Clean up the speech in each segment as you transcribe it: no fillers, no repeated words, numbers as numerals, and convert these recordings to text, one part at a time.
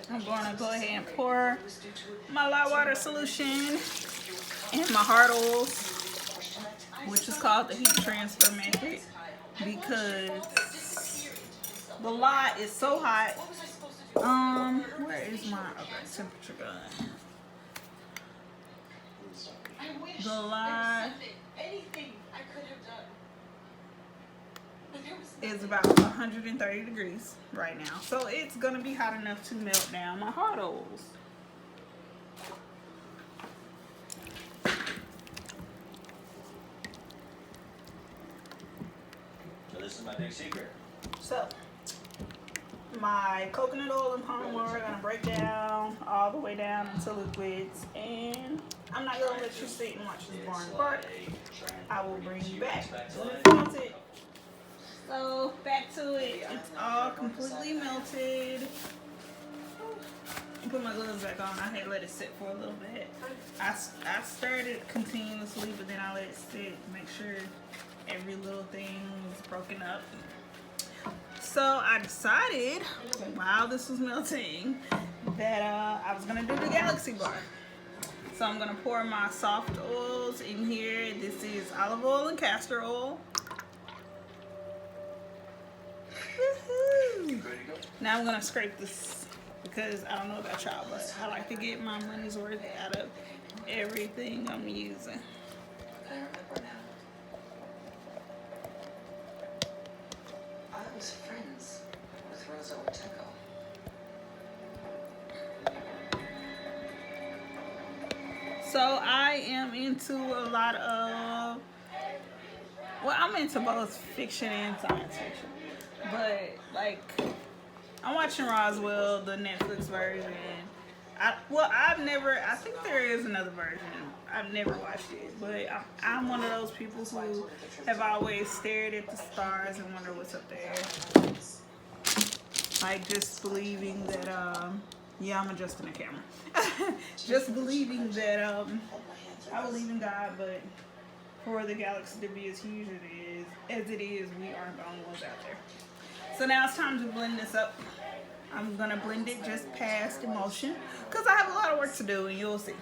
I'm going to go ahead and pour my light water solution and my hard oils, which is called the heat transfer method, because the lye is so hot. Where is my temperature gun? The lye is about 130 degrees right now, so it's gonna be hot enough to melt down my hard oils. So this is my big secret. So my coconut oil and palm oil are gonna break down all the way down into liquids, and I'm not gonna let you sit and watch this boring part. I will bring you back when it's melted. So back to it. It's all completely melted. Put my gloves back on. I had to let it sit for a little bit. I stirred it continuously, but then I let it sit, make sure every little thing was broken up. So I decided, while this was melting, that I was gonna do the galaxy bar. So I'm gonna pour my soft oils in here. This is olive oil and castor oil. Woohoo! Now I'm gonna scrape this, because I don't know about y'all, but I like to get my money's worth out of everything I'm using. I remember now. I was friends with Rosa Orteco. So I am into a lot of, well, I'm into both fiction and science fiction. But like, I'm watching Roswell, the Netflix version. I think there is another version. I've never watched it, but I'm one of those people who have always stared at the stars and wonder what's up there. Like, just believing that, yeah, I'm adjusting the camera. Just believing that, I believe in God, but for the galaxy to be as huge as it is, we aren't the only ones out there. So now it's time to blend this up. I'm gonna blend it just past emulsion, because I have a lot of work to do, and you'll see.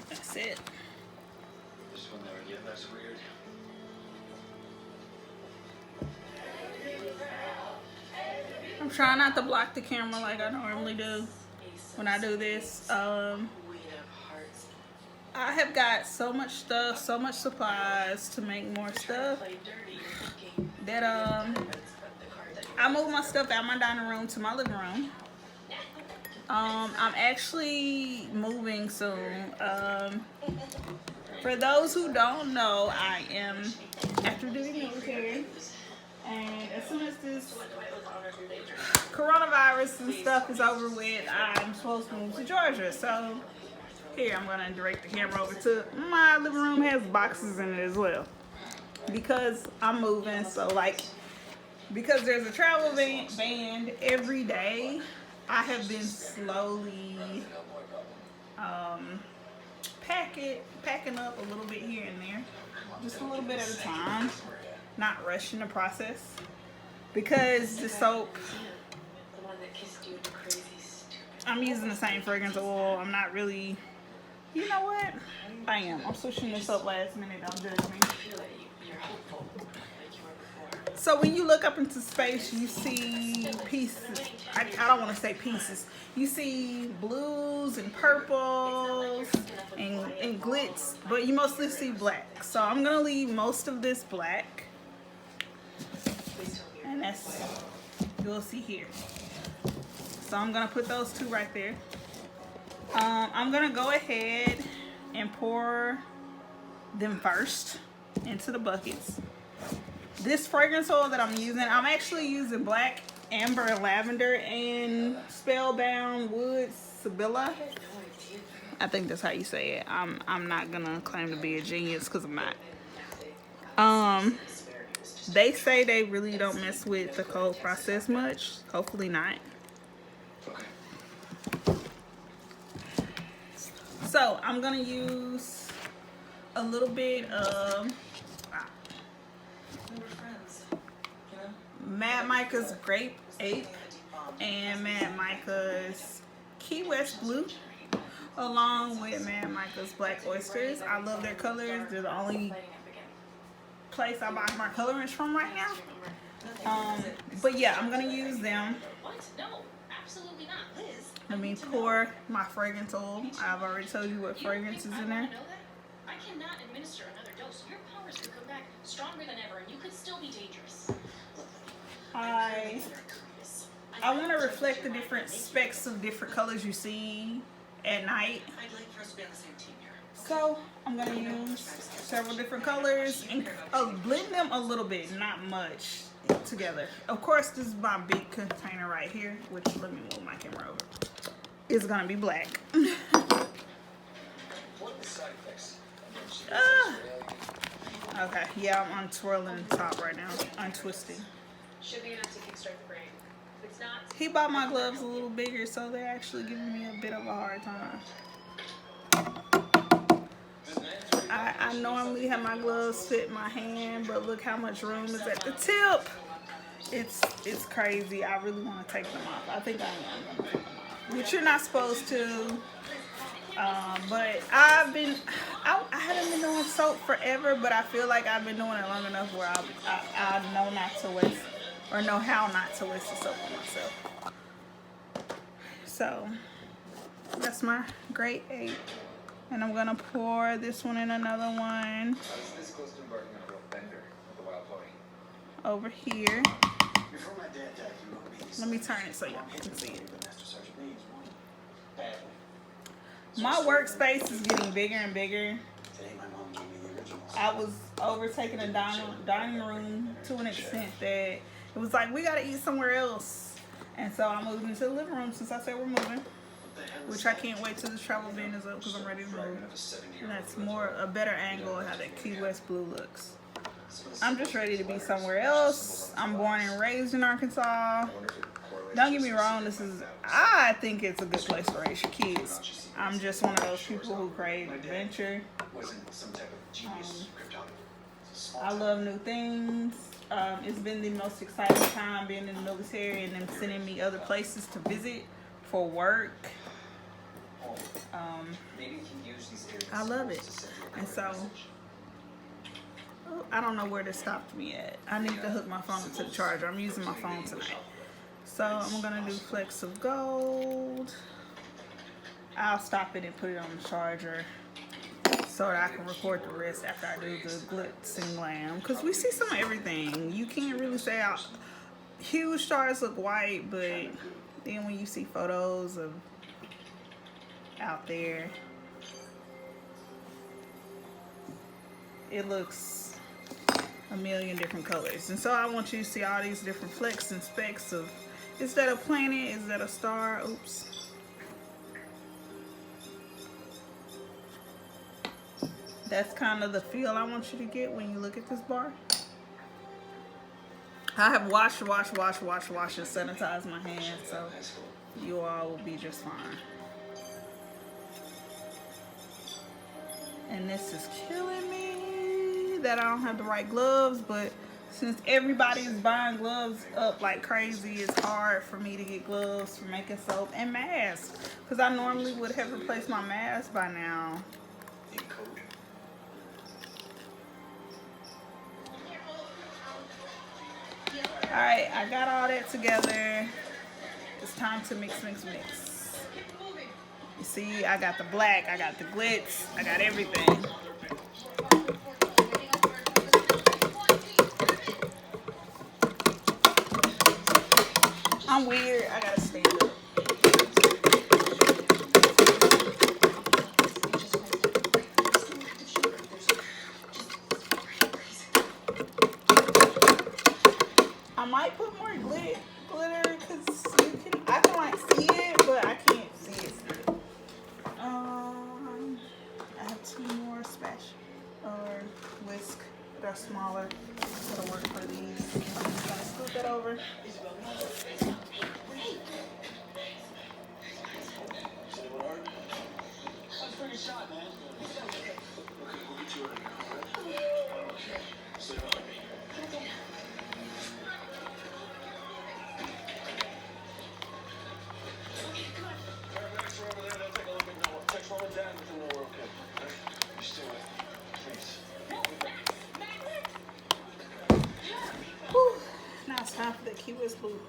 That's it. This will never get less weird. I'm trying not to block the camera like I normally do when I do this. I have got so much stuff, so much supplies to make more stuff, that I moved my stuff out my dining room to my living room. I'm actually moving soon. For those who don't know, I am active duty military, and as soon as this coronavirus and stuff is over with, I'm supposed to move to Georgia. So here, I'm gonna direct the camera over to my living room. Has boxes in it as well, because I'm moving. So like, because there's a travel ban every day, I have been slowly packing up a little bit here and there, just a little bit at a time, not rushing the process, because the soap, I'm using the same fragrance oil. I'm not really, you know what, I am. I'm switching this up last minute, don't judge me. So when you look up into space, you see pieces. I don't want to say pieces. You see blues and purples and glitz, but you mostly see black. So I'm gonna leave most of this black, and that's, you'll see here. So I'm gonna put those two right there. I'm gonna go ahead and pour them first into the buckets. This fragrance oil that I'm using, I'm actually using black, amber, lavender, and spellbound wood Sibylla. I think that's how you say it. I'm not gonna claim to be a genius, because I'm not. They say they really don't mess with the cold process much. Hopefully not. Okay. So I'm gonna use a little bit of We were friends, you know? Mad Micah's Grape Ape and Mad Micah's Key West Blue, along with Mad Micah's Black Oysters. I love their colors. They're the only place I buy my colorants from right now. But yeah, I'm gonna use them. What? No, absolutely not. Liz, Let me pour my fragrance oil. I've already told you what fragrance is in there. know that? I cannot administer another dose. Your powers could come back stronger than ever, and you could still be dangerous. I want to reflect the different specks of different colors you see at night. I'd like for us to be on the same team here. So I'm going to use several different colors and blend them a little bit, not much, together. Of course, this is my big container right here, which, let me move my camera over. It's going to be black. What are the side effects? Okay, yeah, I'm untwirling the top right now, untwisting. Should be enough to kickstart the brain. If it's not, He bought my gloves a little bigger, so they're actually giving me a bit of a hard time. I normally have my gloves fit in my hand, but look how much room is at the tip. It's crazy. I really want to take them off. I think I am going to take them off, which you're not supposed to. But I haven't been doing soap forever, but I feel like I've been doing it long enough where I know not to waste, or know how not to waste the soap on myself. So that's my Great Ape. And I'm gonna pour this one in another one I was this close to embarking on a rough bender with the wild pony. over here. Before my dad died, he wrote me these. Let me turn it so y'all can see it. The Master Sergeant needs one. Badly. My workspace is getting bigger and bigger. Today my mom gave me the originals. I was overtaking the dining room to an extent that it was like, we gotta eat somewhere else. And so I moved into the living room since I said we're moving. Which I can't wait till this travel bin is up because I'm ready to move. And that's a better angle of how that Key West Blue looks. I'm just ready to be somewhere else. I'm born and raised in Arkansas. Don't get me wrong, I think it's a good place to raise your kids. I'm just one of those people who crave adventure. I love new things. It's been the most exciting time being in the military and them sending me other places to visit for work. I love it. And so, I don't know where this stopped me at. I need to hook my phone to the charger. I'm using my phone tonight. So I'm gonna do Flecks of Gold. I'll stop it and put it on the charger so that I can record the rest after I do the glitz and glam. Because we see some of everything. You can't really say how huge stars look white, but then when you see photos of out there, it looks a million different colors. And so I want you to see all these different flecks and specks of, is that a planet? Is that a star? Oops. That's kind of the feel I want you to get when you look at this bar. I have washed and sanitized my hands, so you all will be just fine. And this is killing me that I don't have the right gloves, but since everybody is buying gloves up like crazy, it's hard for me to get gloves for making soap and masks, because I normally would have replaced my mask by now. Alright, I got all that together. It's time to mix. You see, I got the black, I got the glitz, I got everything. I'm weird, I gotta stand up. I might put more glitter because I can like see it, but I can't see it still. I have 2 more whisk. that are smaller. That'll work for these. So I'm just gonna scoop it over. Shot, man. Okay, we'll get you right now. Okay. Stay on me. Paramedics are over there. They'll take a look at Noah. Text mom and dad and let them know we're okay. All right? You stay with me, please. Whew. Now it's time for the cutest boo.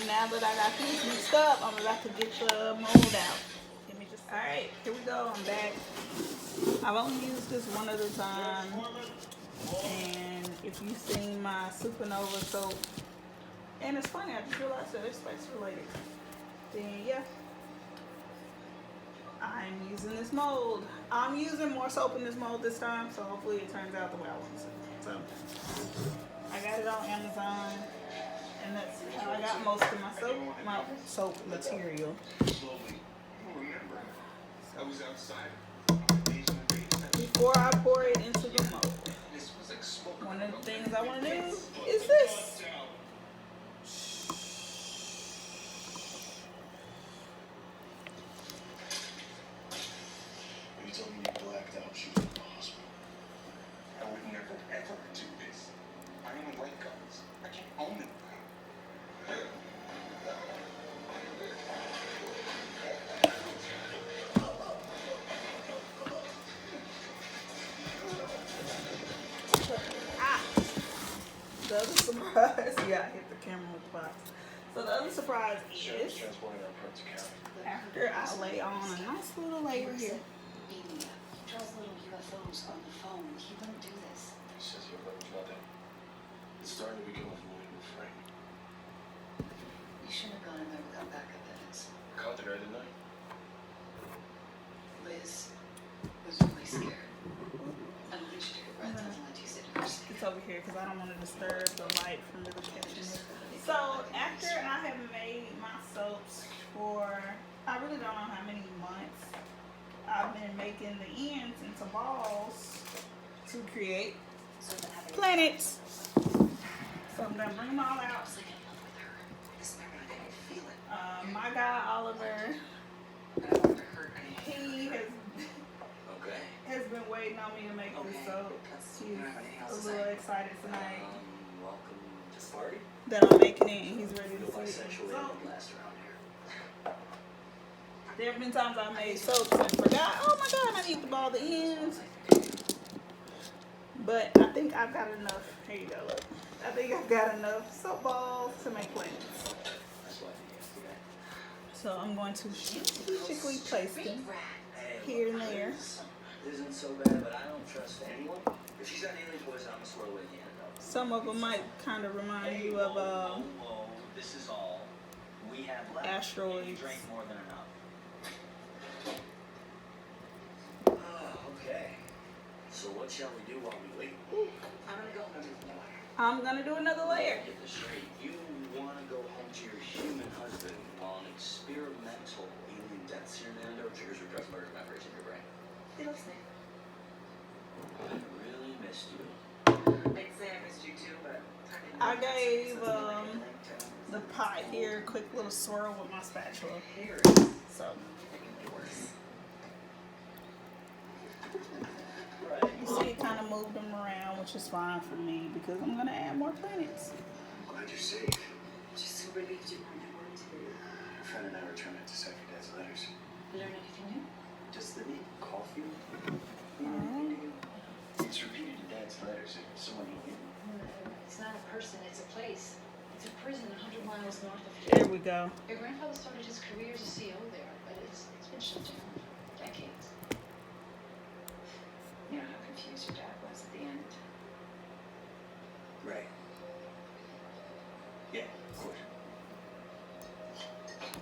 Now that I got these mixed up, I'm about to get the mold out. Give me just. All right, here we go. I'm back. I've only used this one at a time, and if you've seen my Supernova soap, and it's funny, I just realized that it's spice related. Then yeah, I'm using this mold. I'm using more soap in this mold this time, so hopefully it turns out the way I want it to. So I got it on Amazon. And that's how I got most of my soap material. Slowly. Remember, I was outside. Before I pour it into the mold, one of the things I want to do is this. You told me you blacked out. She was in the hospital. I would never, ever do this. I only like guns. I can't own them. The other surprise, yeah, I hit the camera with the box. So the other surprise is after I lay on a nice little layer here. He draws little UFOs on the phone. He wouldn't do this. He says your brother's nothing. It's starting to become a familiar frame. You shouldn't have gone in there without backup evidence. Caught the guy tonight. Liz was really scared. I believe she took a breath and let you sit in her seat. It's over here because I don't want to disturb the light from the catching it. So after I have made my soaps for, I really don't know how many months, I've been making the ends into balls to create planets. So I'm gonna bring them all out. My guy Oliver, he has been waiting on me to make this soap. He's a little excited tonight Welcome to the party. that I'm making it, and he's ready to see it. Bisexual So, blast around here. there have been times I made soaps and forgot, oh my god, I need to ball the ends. But I think I've got enough. Here you go, look. I think I've got enough soap balls to make planets. That's why I asked today. So I'm going to strategically place them here and there. Isn't so bad, but I don't trust anyone. If she's got alien poison, I'm gonna swear away the antidote. Some of them might kind of remind you of Whoa, this is all we have left. asteroids. You drank more than enough. Okay. So what shall we do while we wait? I'm gonna go under the water. I'm gonna do another layer. Get this straight. You want to go home to your human husband while an experimental alien death serum antidote triggers repressed murder memories in your brain. He loves me. I really missed you. I'd say I missed you too, but I gave the pot here a quick little swirl with my spatula. So Right. you see it kind of moved them around, which is fine for me because I'm gonna add more planets. I'm glad you're safe. Just so relieved you weren't at work today. Your friend and I were trying to decipher Dad's letters. Learn anything new? Just the name, Caulfield. It's repeated in Dad's letters. Someone he knew. It's not a person, it's a place. It's a prison 100 miles north of There here. we go. Your grandfather started his career as a CO there, but it's been shut down for decades. You know how confused your dad was at the end. Right. Yeah, of course.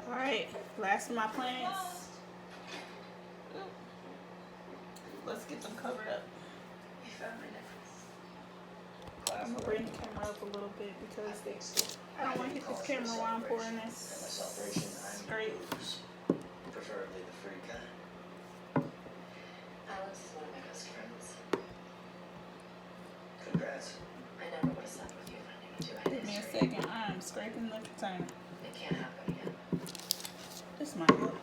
All right, last of my planets. Let's get them covered up. You found my necklace. I'm gonna bring the camera up a little bit because I don't want to hit this camera while I'm pouring this scrape. Preferably the free kind. Alex is one of my best friends. Congrats. I never would have slept with you if I knew you two had Give me a history. second. I'm scraping the container. It can't happen again. This might work.